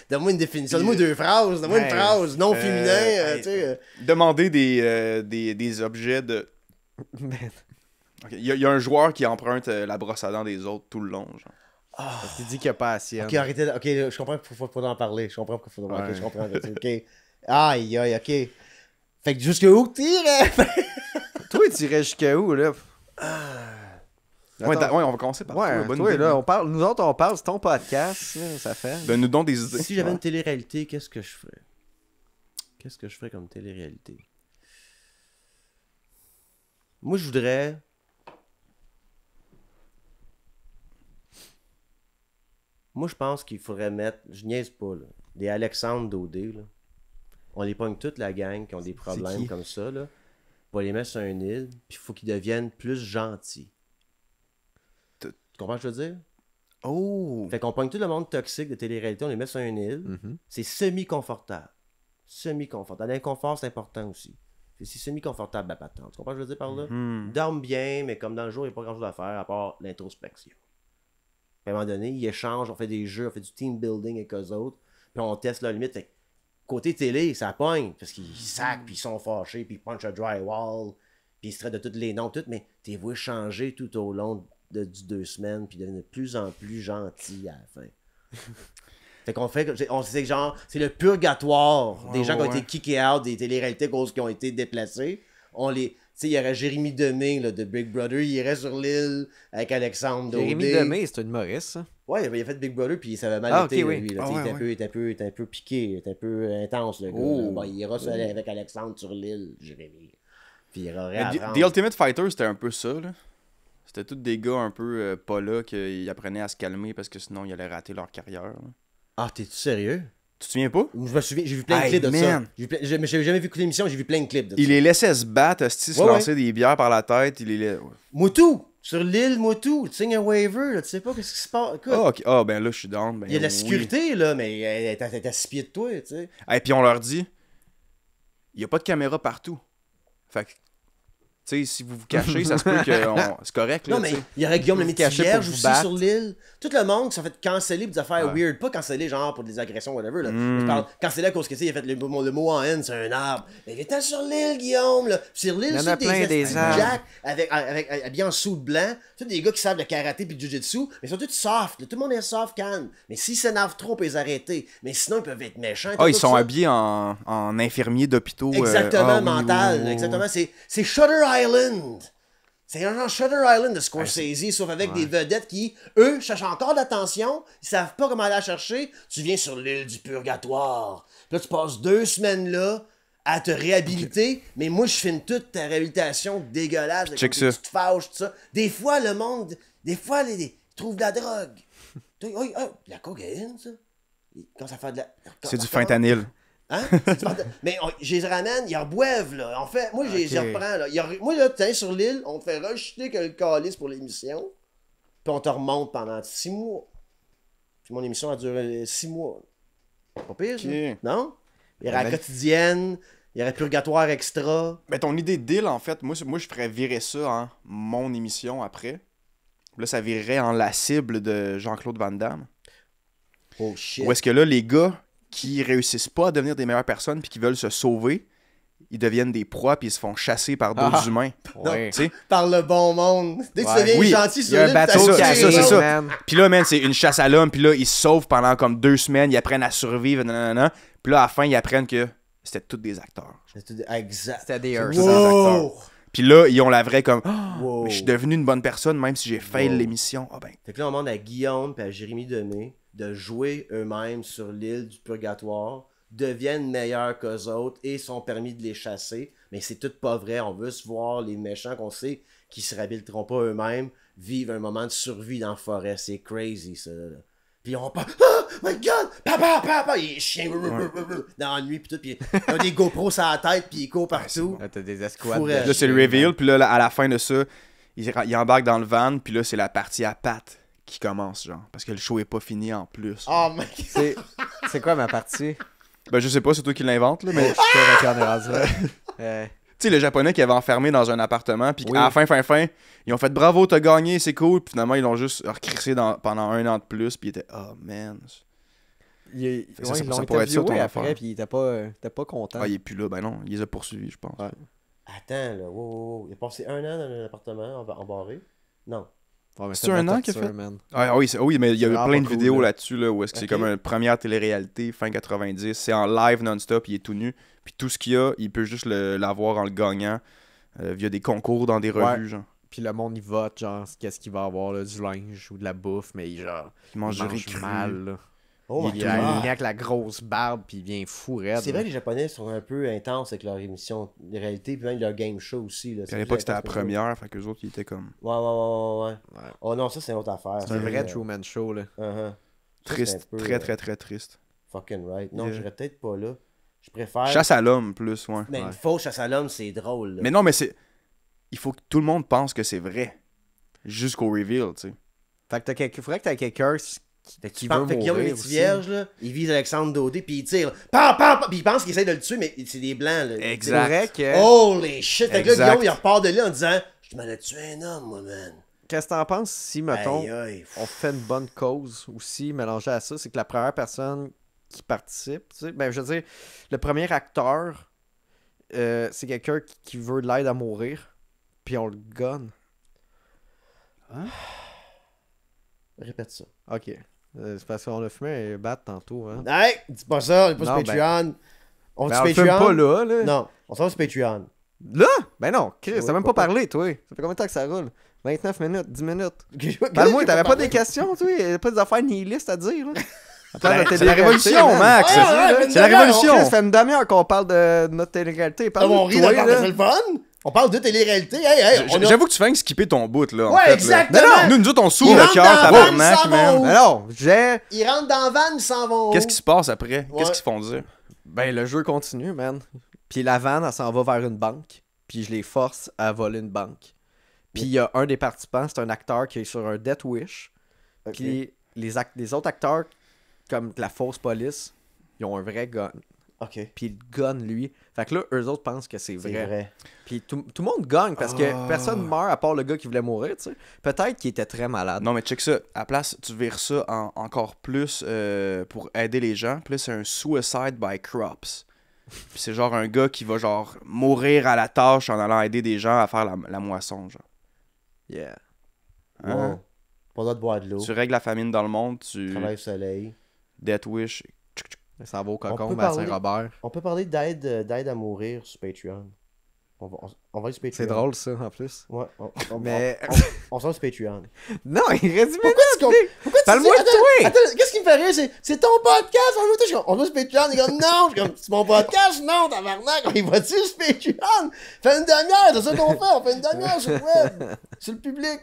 Donne-moi une définition. Donne-moi 2 phrases. Donne-moi une Ouais. phrase non féminin. Tu sais. Demander des objets de. Man. Ok, il y a un joueur qui emprunte la brosse à dents des autres tout le long. Genre. Tu dis qu'il n'y a pas la sienne. Ok, arrêtez. Ok, je comprends qu'il faut en parler. Je comprends qu'il faut. Ok, Ouais. je comprends. Ok. Aïe, aïe, ok. Fait que jusqu'où que t'irais? Toi, tu irais jusqu'à où, là? Ouais, Attends. ouais, on va commencer par toi. Ouais, Bonne toi, idée. là, on parle, nous autres, on parle, c'est ton podcast, là, ça fait. Donne-nous donc des idées. Si j'avais une télé-réalité, qu'est-ce que je ferais? Qu'est-ce que je ferais comme télé-réalité? Moi, je voudrais... Moi, je pense qu'il faudrait mettre... Je niaise pas, là. Des Alexandre Daudé, là. On les pogne toute la gang qui ont des problèmes qui? comme ça, là. On va les mettre sur une île, puis il faut qu'ils deviennent plus gentils. Tu comprends ce que je veux dire? Oh! Fait qu'on pogne tout le monde toxique de télé-réalité, on les met sur une île. Mhm. C'est semi-confortable. Semi-confortable. L'inconfort, c'est important aussi. C'est semi-confortable, la patente. Tu comprends ce que je veux dire par là? Hmm. Ils dorment bien, mais comme dans le jour, il n'y a pas grand-chose à faire à part l'introspection. Puis à un moment donné, ils échangent, on fait des jeux, on fait du team building avec eux autres, puis on teste leurs limites. Fait que côté télé, ça pogne, parce qu'ils sacent, puis ils sont fâchés, puis ils punchent un drywall, puis ils se traitent de tous les noms, tout, mais t'es vu changer tout au long du 2 semaines, puis devenir de plus en plus gentils à la fin. Fait qu'on c'est genre, c'est le purgatoire des Ouais, gens qui ont ouais. été kickés out des téléréalités à cause qui ont été déplacés. Tu sais, il y aurait Jérémy Demé là, de Big Brother, il irait sur l'île avec Alexandre Daudé. Jérémy Demé, c'est une Maurice, ça. Ouais, il a fait Big Brother, puis ça avait mal Ah, été, ok, là, oui. lui. Là, Ah, Tu sais, ouais, il était un peu piqué, il était un peu intense, le gars. Oh. Là. Bon, il ira sur avec Alexandre sur l'île, Jérémy. Puis il ira Mais réapprendre. The Ultimate Fighter, c'était un peu ça, là. C'était tous des gars un peu pas là qui apprenaient à se calmer parce que sinon ils allaient rater leur carrière. Là. Ah, t'es-tu sérieux? Tu te souviens pas? Je me souviens, j'ai vu plein de Hey, clips de ça. man. Mais j'ai jamais vu l'émission, j'ai vu plein de clips de ça. Il les laissait se battre, hostie, se Ouais, lancer des bières par la tête. Moutou! Sur l'île Moutou, tu signes un waiver, là, tu sais pas qu'est-ce qui se passe. Écoute, Ah, ok. Ah, ben là, je suis down. Ben, il y a de la oui. sécurité, là, mais elle est à 6 pieds de toi, tu sais. Et puis on leur dit, il n'y a pas de caméra partout. Fait que, tu sais, si vous vous cachez, ça se peut que c'est correct, là, Non, mais tu sais. il y aurait Guillaume le Vous métier cachez vierge pour vous aussi battre. sur l'île. Tout le monde qui s'est fait canceller pour des affaires Ouais. weird. Pas canceller, genre, pour des agressions, whatever, là. Mm. Je parle canceller à cause que, tu sais, il a fait le mot en haine, c'est un arbre. Mais il était sur l'île, Guillaume, là. Puis sur l'île, Il y en c'est a plein des arbres. Jack avec habillés en sous de blanc. Tous des gars qui savent le karaté puis le jujitsu. Mais ils sont tous soft, là. Tout le monde est soft, calme. Mais s'ils s'énervent trop, on peut les arrêter. Mais sinon, ils peuvent être méchants. Ah, ils Tout sont ça. habillés en infirmiers d'hôpitaux. Exactement, ah, oui, mental. oui, oui, oui. Exactement. C'est Shutter Island. C'est un genre Shutter Island de Scorsese, sauf avec des vedettes qui, eux, cherchent encore de l'attention, ils savent pas comment aller la chercher. Tu viens sur l'île du purgatoire. Puis là, tu passes 2 semaines là à te réhabiliter, mais moi, je filme toute ta réhabilitation dégueulasse. Check comme des ça. petites fâches, tout ça. Des fois, le monde, ils trouvent de la drogue. La cocaïne, ça. Quand ça fait de la... C'est du fentanyl. Hein? Mais je les ramène, ils en boivent, là. En fait, moi, je les reprends, là. Moi, là, t'es sur l'île, on te fait rejeter que le calice pour l'émission, puis on te remonte pendant 6 mois. Puis mon émission a duré 6 mois. Pas pire, ça? Non? Il y aurait la quotidienne, il y aurait Purgatoire Extra. Mais ton idée de deal, en fait, moi je ferais virer ça en mon émission après. Là, ça virerait en la cible de Jean-Claude Van Damme. Oh shit. Où est-ce que là, les gars qui réussissent pas à devenir des meilleures personnes puis qui veulent se sauver, ils deviennent des proies puis ils se font chasser par d'autres humains. Ouais. Tu sais? Par le bon monde. Dès que tu Ouais. deviens Oui. gentil Il sur y a un l'île, bateau t'as qui ça, sauvé c'est les ça. autres. man. Puis là, man, c'est une chasse à l'homme, puis là, ils se sauvent pendant comme 2 semaines, ils apprennent à survivre, nanana. Puis là, à la fin, ils apprennent que c'était tous des acteurs. Exact. C'était des hearses. Wow. Puis là, ils ont la vraie comme Wow. mais je suis devenu une bonne personne même si j'ai fail Wow. l'émission. Ah ben, Fait que là, on demande à Guillaume et à Jérémy Demé de jouer eux-mêmes sur l'île du purgatoire, deviennent meilleurs qu'eux autres et sont permis de les chasser. Mais c'est tout pas vrai. On veut se voir les méchants qu'on sait qui se réhabiliteront pas eux-mêmes vivre un moment de survie dans la forêt. C'est crazy, ça. Là. Puis on parle « Oh my God! Papa! » Il est chien dans la nuit, puis tout. Puis il a des GoPros sur la tête, puis il court partout. Là, t'as des escouades. Fourrette. là c'est le reveal, puis là, à la fin de ça, il embarque dans le van, puis là, c'est la partie à pattes qui commence, genre. Parce que le show est pas fini en plus. Oh my God! C'est quoi ma partie? Ben, je sais pas, c'est toi qui l'invente, là, mais... Je suis avec on est rendu là. Tu sais, le japonais qui avait enfermé dans un appartement, puis Oui. à la fin, ils ont fait bravo, t'as gagné, c'est cool, puis finalement, ils l'ont juste recrissé pendant 1 an de plus, puis ils étaient oh man. Ils ça l'ont pourrait être ça, ton interviewé après, affaire. puis il était pas content. Ah, il est plus là, ben non, il les a poursuivis, je pense. Ouais. Attends, là, wow. Il a passé 1 an dans un appartement embarré? Non. Ouais, mais C'est de la un an qu'il a torture, fait? man. Oui, mais il y a C'est eu vraiment plein pas de cool, vidéos là. là-dessus, là, où est-ce que c'est Ok. comme une première télé-réalité, fin 90, c'est en live non-stop, il est tout nu, puis tout ce qu'il y a, il peut juste l'avoir en le gagnant, via des concours dans des revues, genre. Puis le monde, il vote, genre, qu'est-ce qu'il va avoir, là, du linge ou de la bouffe, mais genre, Il mange il du mange riz cru. mal, là. Oh my Il a God! avec la grosse barbe, puis il vient fou raide. C'est vrai que les Japonais sont un peu intenses avec leur émission de réalité, puis même leur game show aussi. Là. Puis à l'époque, c'était la première, fait qu'eux autres, ils étaient comme Ouais. Ouais. Oh non, ça c'est une autre affaire. C'est un vrai Truman Show, là. Ça, triste, c'est un peu, très triste. Fucking right. Non, Yeah. j'irais peut-être pas là. Je préfère. Chasse à l'homme, plus, ouais. Mais Ouais. une fausse chasse à l'homme, c'est drôle. Là. Mais non, mais c'est... Il faut que tout le monde pense que c'est vrai. Jusqu'au reveal, tu sais. Fait que faudrait que t'aies quelqu'un Fait que qui tu penses veut que Guillaume mourir est aussi. vierge, là, il vise Alexandre Daudet, puis il tire. Pam, pam, pam, puis il pense qu'il essaie de le tuer, mais c'est des blancs. Là. C'est Exact. vrai que... Holy shit! Fait que là, Exact. Guillaume, il repart de là en disant je m'en ai tué un homme, moi, man. Qu'est-ce que t'en penses si, mettons, Aïe, aïe. on fait une bonne cause aussi, mélangé à ça, c'est que la première personne qui participe, tu sais, ben je veux dire, le premier acteur, c'est quelqu'un qui veut de l'aide à mourir, puis on le gonne. Répète ça. Ok. C'est parce qu'on a fumé un bat tantôt, hein. Hey, dis pas ça, on est pas sur Non, Patreon. On Ben, va on sur le fume Patreon. pas là, là. Non, on s'en va sur Patreon. Là? Ben non, Chris, Oui, t'as même pas pourquoi? parlé, toi. Ça fait combien de temps que ça roule? 29 minutes, 10 minutes. Parle-moi, Parle-moi, t'avais pas des questions, toi? Y'avait pas des affaires nihilistes à dire, là? C'est la révolution, Max! Ah, ouais, C'est la révolution! Ça fait une demi-heure qu'on parle de notre télé-réalité. Ah, Parle-moi on de rit toi, d'accord, là. c'est le fun? On parle de télé-réalité. Hey, on a... J'avoue que tu fais skipper ton bout, là. En Ouais, fait, exactement. Là. Nous autres, on s'ouvre Ils le rentrent cœur, dans la vanne, tabarnak, ils s'en man. vont. Mais non, j'ai. Ils rentrent dans la van, ils s'en vont. Qu'est-ce qui se passe après? Ouais. Qu'est-ce qu'ils se font dire? Ben, le jeu continue, man. Puis la vanne, elle s'en va vers une banque. Puis je les force à voler une banque. Puis il y a un des participants, c'est un acteur qui est sur un Death Wish. Ok. Puis les autres acteurs, comme la fausse police, ils ont un vrai gun. Ok. Puis ils gun lui. Fait que là, eux autres pensent que c'est C'est vrai. vrai. Puis tout le monde gagne parce que personne meurt à part le gars qui voulait mourir, tu sais. Peut-être qu'il était très malade. Non, mais check ça. À la place, tu vires ça encore plus pour aider les gens. Puis là, c'est un suicide by crops. Puis c'est genre un gars qui va genre mourir à la tâche en allant aider des gens à faire la moisson, genre. Yeah. Hein? Wow. Pas le droit de boire de l'eau. Tu règles la famine dans le monde, tu... Travail au soleil. Death Wish. Ça va au On cocon, peut ben à parler- Saint-Robert. On peut parler d'aide à mourir sur Patreon. On va aller sur Patreon. C'est drôle, ça, en plus. Ouais, Mais. on sort sur Patreon. Non, il reste du Pourquoi tu Parle-moi dis- de toi! Attends, qu'est-ce qui me fait rire? C'est ton podcast! On va sur Patreon. Il est comme, non! Je suis comme, c'est mon podcast? Non, tabarnak! Il va-tu sur Patreon? Fais une demi-heure, c'est ça qu'on fait. On fait une demi-heure sur le web. Sur le public.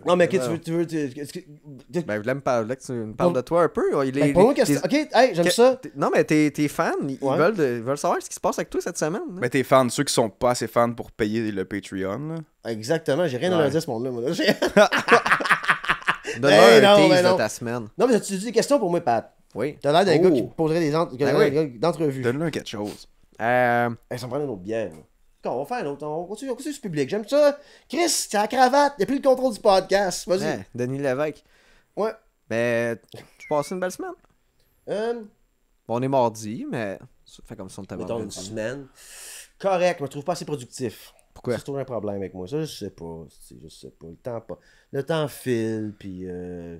Non, mais qu'est-ce que tu veux? Ben, je voulais me parler, que tu me parles de toi un peu. Pas moi, qu'est-ce que... Ok, hey, j'aime ça. Non, mais tes fans, ils Ouais. veulent savoir ce qui se passe avec toi cette semaine. hein. Mais t'es fan, ceux qui sont pas assez fans pour payer le Patreon, là. Exactement, j'ai rien à Ouais. leur dire à ce monde-là. Moi, là. Donne-moi Ben un non, ben tease non. de ta semaine. Non, mais as-tu des questions pour moi, Pat? Oui. T'as l'air d'un Oh. gars qui poserait des Ben oui. d'entrevues. Donne-le quelque chose. Euh, Ça me prend une autre bière. là. On va faire un autre. On continue sur le public. J'aime ça. Chris, c'est la cravate. Il n'y a plus le contrôle du podcast. Vas-y. hein, Denis Lévesque. Ouais. Ben, tu passes une belle semaine. Bon, on est mardi, mais ça fait comme si on était Mettons une vendredi. semaine. Correct, je me trouve pas assez productif. Pourquoi? C'est toujours un problème avec moi. Ça, je sais pas. Je sais pas. Le temps file, puis je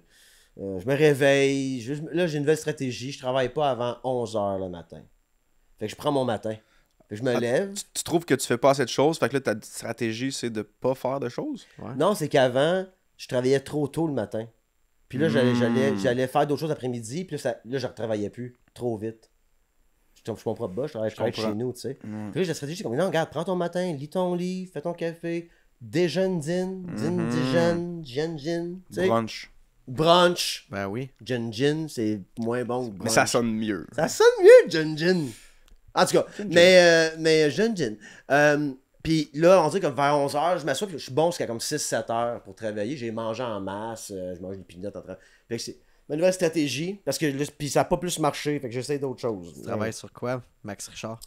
me réveille. Là, j'ai une nouvelle stratégie. Je travaille pas avant 11h le matin. Fait que je prends mon matin. Fait que je me lève. Tu trouves que tu fais pas assez de choses, fait que là, ta stratégie, c'est de pas faire de choses? Non, c'est qu'avant, je travaillais trop tôt le matin. Puis là, j'allais faire d'autres choses l'après-midi, puis là, je ne retravaillais plus trop vite. Je suis mon propre boss, je travaille comprends. chez nous, tu sais. Puis là, la stratégie, c'est comme, non, regarde, prends ton matin, lis ton livre, fais ton café, déjeune, déjeune, gin, tu sais. Brunch. Brunch. Ben oui. Gin, c'est moins bon que brunch. Mais ça sonne mieux. Ça sonne mieux, gin. En tout cas, mais gin. Puis là, on dit comme vers 11h, je m'assois, puis je suis bon jusqu'à comme 6-7 heures pour travailler. J'ai mangé en masse, je mange des peanuts en train. Fait que c'est ma nouvelle stratégie, parce que là, puis ça n'a pas plus marché, fait que j'essaie d'autres choses. Tu travailles sur quoi, Max Richard?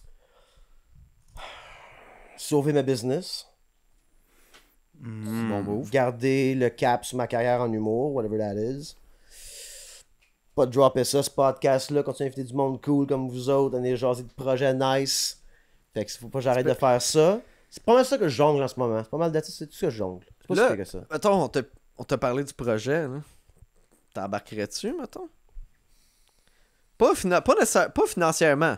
Sauver ma business, Bon move. garder le cap sur ma carrière en humour, whatever that is. Pas de dropper ça, ce podcast-là, continuer à inviter du monde cool comme vous autres, donner jaser de projets nice. Fait que faut pas que j'arrête de faire ça. C'est pas mal ça que je jongle en ce moment. C'est pas mal c'est tout ça que je jongle. C'est pas Là, si pire que ça. Mettons, on t'a parlé du projet, là. T'embarquerais-tu, mettons? Pas financièrement.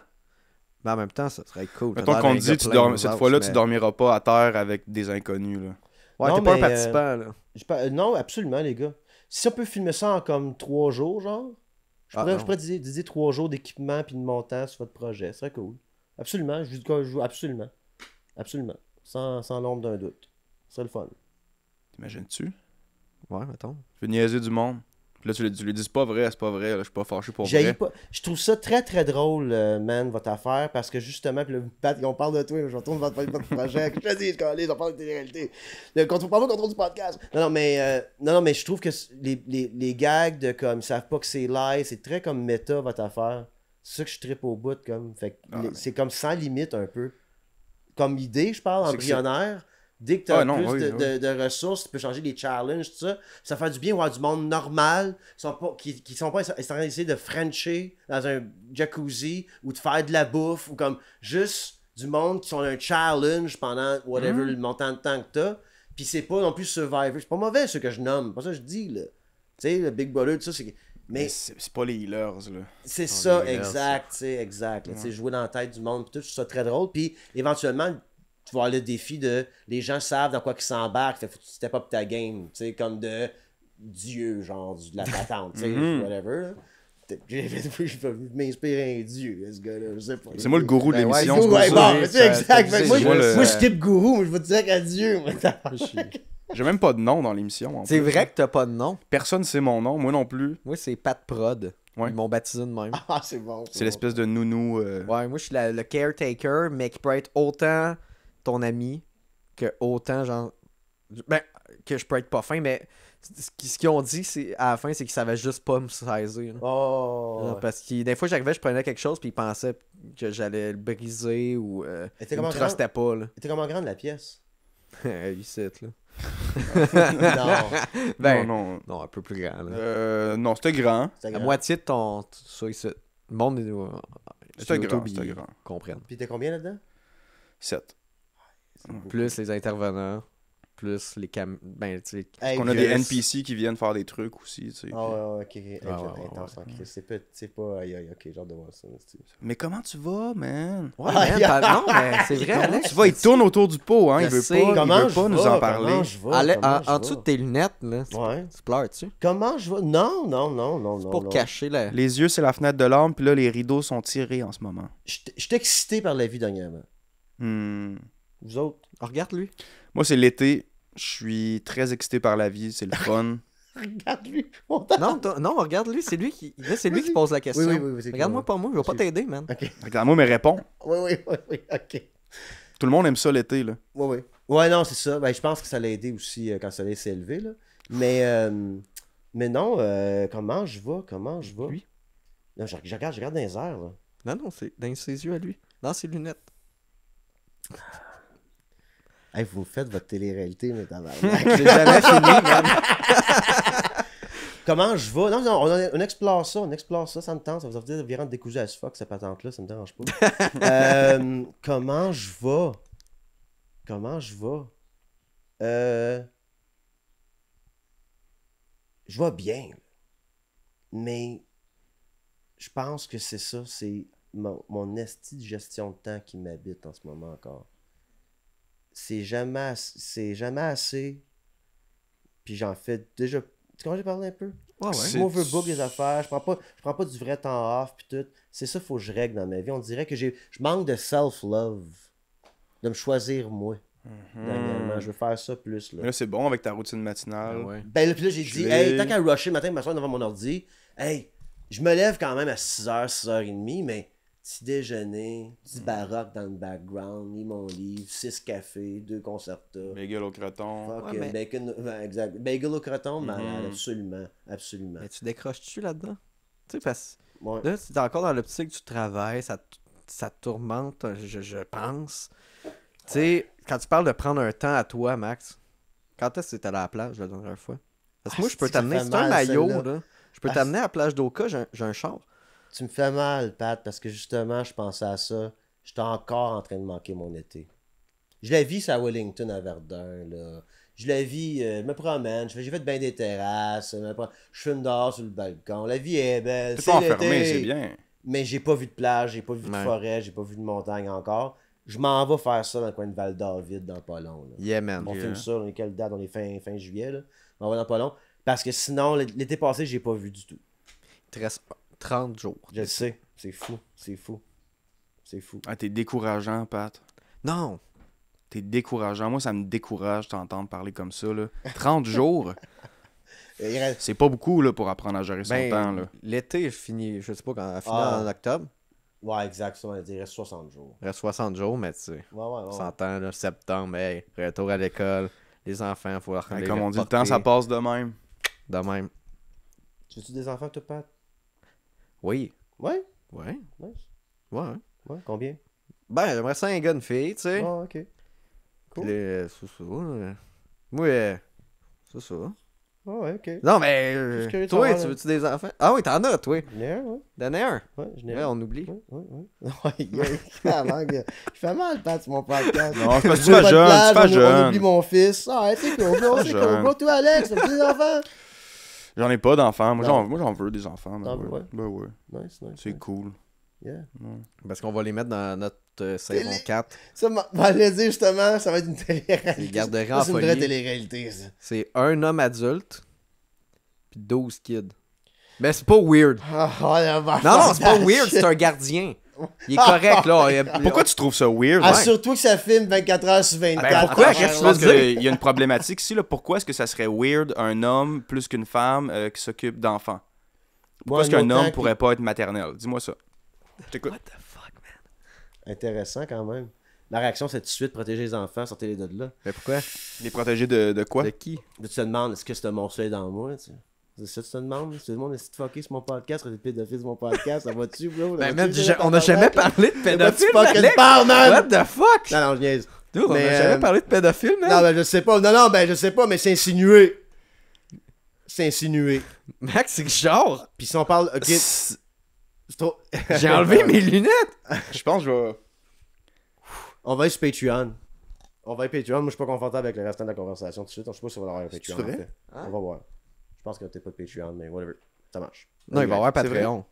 Mais en même temps, ça serait cool. Mettons qu'on te dit, cette fois-là, tu dormiras pas à terre avec des inconnus, là. Ouais, Non, t'es pas un mais, participant, là. Non, absolument, les gars. Si on peut filmer ça en comme 3 jours, genre, je pourrais dédier 3 jours d'équipement puis de montant sur votre projet. Ce serait cool. Absolument. Je joue absolument. Absolument. Sans l'ombre d'un doute. Ce serait le fun. T'imagines-tu? Ouais, mettons. Tu veux niaiser du monde. Puis là, tu lui dis, c'est pas vrai, là, je suis pas fâché pour J'haïs vrai. pas. Je trouve ça très très drôle, man, votre affaire, parce que justement, puis là, Pat, on parle de toi, je retourne votre projet. Je te dis, on parle de télé-réalité. Parle pas contrôle du podcast. Non, mais je trouve que les gags de comme, ils savent pas que c'est live, c'est très comme méta, votre affaire. C'est ça que je trippe au bout, comme. Fait que c'est comme sans limite un peu. Comme idée, je parle, C'est que embryonnaire. Dès que tu as plus oui. de ressources, tu peux changer les challenges, tout ça. Ça fait du bien voir du monde normal qui sont pas en train d'essayer de frencher dans un jacuzzi ou de faire de la bouffe ou comme juste du monde qui sont un challenge pendant whatever le montant de temps que t'as. Puis c'est pas non plus Survivor. C'est pas mauvais ce que je nomme. Pas ça que je dis, là. Tu sais, le Big Brother, tout ça, c'est. Mais c'est pas les healers, là. C'est ça, les exact, tu sais, exact. Tu sais, jouer dans la tête du monde, pis tout, je trouve ça très drôle. Puis éventuellement, tu vas avoir le défi de les gens savent dans quoi ils s'embarquent, fait faut que tu step up ta game, tu sais, comme de Dieu, genre, de la patente, tu sais, whatever. Là. Je vais m'inspirer un dieu, ce gars-là, je sais pas. C'est moi le gourou de Ben ouais, l'émission. c'est Ouais, c'est bon, pour ça. mais c'est exact. Fait que moi, moi, le- moi, je skip gourou, mais je vais te dire qu'adieu. J'ai même pas de nom dans l'émission. en C'est plus. vrai que t'as pas de nom. Personne sait mon nom, moi non plus. Moi, c'est Pat Prod. Ouais. Ils m'ont baptisé de même. Ah, c'est bon. C'est l'espèce de nounou. Ouais, moi, je suis le caretaker, mais qui peut être autant ton ami que autant, genre... Ben, que je peux être pas fin, mais ce qu'ils ont dit à la fin, c'est qu'ils savaient juste pas me saisir. Là. Oh. Genre, parce que des fois, j'arrivais, je prenais quelque chose, puis ils pensaient que j'allais le briser ou Et t'es ils me comment trustaient pas. Là. T'es comment grande la pièce? Ici, là. Non. Ben, non, non, un peu plus grand. Là. non, c'était grand. C'était La grand. moitié de ton... Ça, ici. Le monde est... C'était sur grand, YouTube, c'était ils grand. comprennent. Puis t'es combien là-dedans? 7. Plus les intervenants, plus les Ben, tu sais... Hey, On a puis- des NPC qui viennent faire des trucs aussi, tu sais. Ah ouais, ok. Hey, Ah ouais, intense en Christ. C'est pas. Aïe, aïe, ok, j'ai hâte de voir ça. Mais comment tu vas, man? Ouais, Ah, man, yeah. non, mais c'est vrai, Alex. Tu vois, il tourne autour du pot, hein. Je Il veut sais. pas, il Comment veut je pas nous vais? en parler. Comment je vais? Allez, Comment je en vais? dessous de tes lunettes, là, Ouais. tu pleures-tu? Comment je vais? Non, non, non, non, non. Pour non. cacher la... Les yeux, c'est la fenêtre de l'âme, puis là, les rideaux sont tirés en ce moment. Je suis excité par la vie dernièrement. Hmm. Vous autres? Oh, regarde-lui. Moi, c'est l'été. Je suis très excité par la vie. C'est le fun. Regarde-lui. Non, regarde-lui, c'est lui qui... Là, c'est lui qui pose la question. Oui, c'est Regarde-moi cool. pas moi, je vais pas t'aider, man. Ok. Regarde-moi, mais réponds. Oui, ok. Tout le monde aime ça l'été, là. Oui. Ouais, non, c'est ça. Ben, je pense que ça l'a aidé aussi quand le soleil s'est élevé, là. Mais non, comment je vais? Lui? Non, je regarde dans les airs, là. Non, c'est dans ses yeux à lui. Dans ses lunettes. Hey, vous faites votre télé-réalité, mais tabarnak. J'ai jamais fini, man. Comment je vais? Non, on explore ça, ça me tente. Ça va vous dire environ décousu as fuck, cette patente-là, ça me dérange pas. Comment je vais? Je vais bien. Mais je pense que c'est ça, c'est mon esti de gestion de temps qui m'habite en ce moment encore. C'est jamais assez. Puis j'en fais déjà. Tu comprends, j'ai parlé un peu? Ouais, C'est- Moi, je veux book des affaires. Je prends pas du vrai temps off. Puis tout. C'est ça, faut que je règle dans ma vie. On dirait que je manque de self-love. De me choisir moi. Dernièrement. Je veux faire ça plus. Mais Là. là, c'est bon avec ta routine matinale. Ah ouais. Ben là, puis là, j'ai Je dit, l'ai. hey, tant qu'à rusher le matin, m'asseoir devant mon ordi, hey, je me lève quand même à 6h, 6h30, mais petit déjeuner, petit baroque dans le background, lis mon livre, 6 cafés, 2 concerta. Bagel au croton. Fuck, Ouais, mais- bacon, exact. Bagel au croton, Mhm. malade, absolument. Mais tu décroches-tu là-dedans? Tu sais, parce Ouais. que là, tu es encore dans l'optique du travail, ça te tourmente, je pense. Tu sais, quand tu parles de prendre un temps à toi, Max, quand est-ce que t'es allé à la plage la dernière fois? Parce que moi, je peux c'est que ça t'amener, fait c'est un mal, maillot, celle-là. là. Je peux t'amener à la plage d'Oka, j'ai un char. Tu me fais mal, Pat, parce que justement, je pensais à ça. J'étais encore en train de manquer mon été. Je la vis à Wellington, à Verdun, là. Je la vis, je me promène, j'ai fait bien des terrasses, je fume dehors sur le balcon. La vie est belle. T'es c'est pas l'été. enfermé, c'est bien. Mais j'ai pas vu de plage, j'ai pas vu de Ouais. forêt, j'ai pas vu de montagne encore. Je m'en vais faire ça dans le coin de Val-David dans pas long. Là. Yeah, man. On Yeah. filme ça, on est quelle date? On est fin juillet, là. On va dans pas long. Parce que sinon, l'été passé, j'ai pas vu du tout. Il te reste 30 jours. Je le sais, c'est fou. Ah, t'es décourageant, Pat. Non! T'es décourageant. Moi, ça me décourage d'entendre parler comme ça, là. 30 jours, Il reste- c'est pas beaucoup, là, pour apprendre à gérer son temps, là. L'été, je finis, je sais pas, quand finit Ah. en octobre. Ouais, exact, ça, il reste 60 jours. Il reste 60 jours, mais tu sais, Ouais. on s'entend, là, septembre, hey, retour à l'école, les enfants, faut leur Comme on dit, le temps, ça passe de même. De même. Tu veux-tu des enfants, toi, Pat? Oui. Ouais? Ouais. Nice. Ouais. Ouais, combien? Ben, j'aimerais ça un gars, une fille, tu sais. Ah, ok. Cool. C'est ça. Moi, c'est ça. Ah, ouais, ok. Non, mais Juste curieux de toi, savoir, tu là. veux-tu des enfants? Ah oui, t'en as, toi. J'en ai un, ouais. Donne un. Ouais, j'en ai Ouais, un. on oublie. Ouais, il fait mal, Pat, sur mon podcast. Non, c'est parce que tu Pas fais de jeune, plage, tu fais on jeune. oublie mon fils. Ah, ouais, c'est cool, bro, c'est jeune. cool. Bro, toi, Alex, t'as des enfants? J'en ai pas d'enfants. Moi, Non. j'en veux des enfants. Ah, Ben ouais. ouais. Ben ouais. Nice. C'est cool. Yeah. Parce qu'on va les mettre dans notre saison Télé- 4. Ça, m'allait dire justement, ça va être une C'est télé-réalité. garderie Ça, en c'est une vraie folie. télé-réalité, ça. C'est un homme adulte, puis 12 kids. Mais c'est pas weird. Non, c'est pas weird, c'est un gardien. Il est correct, là. Pourquoi tu trouves ça weird? Surtout que ça filme 24 heures sur 24. Ben pourquoi? Qu'est-ce que Je tu pense veux dire? qu'il y a une problématique ici. Là. Pourquoi est-ce que ça serait weird un homme plus qu'une femme qui s'occupe d'enfants? Pourquoi est-ce qu'un homme pourrait pas être maternel? Dis-moi ça. Je t'écoute. What the fuck, man? Intéressant quand même. La réaction, c'est tout de suite protéger les enfants, sortez-les de là. Mais pourquoi? Les protéger de quoi? De qui? Tu te demandes, est-ce que ce monstre-là est dans moi, tu sais? C'est ça que tu te demandes? Tout le monde est fucké sur mon podcast, des pédophiles sur mon podcast, ça va-tu, bro? Ben, man, on a jamais parlé de pédophile, fucking Alex! parle, man! What the fuck? Non, non, je niaise. Dude, on a Mais, jamais parlé de pédophile, man! Non, ben, je sais pas. Non, ben, je sais pas, mais c'est insinué. C'est insinué. Max, c'est genre... Puis si on parle... Ok, c'est trop... J'ai enlevé mes lunettes! Je pense que je vais... On va être sur Patreon. On va être Patreon. Moi, je suis pas confortable avec le restant de la conversation tout de suite. Je sais pas si on va avoir un Patreon. vrai? En fait. On va voir. Je pense qu'il y a peut-être pas de Patreon, mais whatever. Ça marche. Non, il va y avoir C'est vrai. Patreon.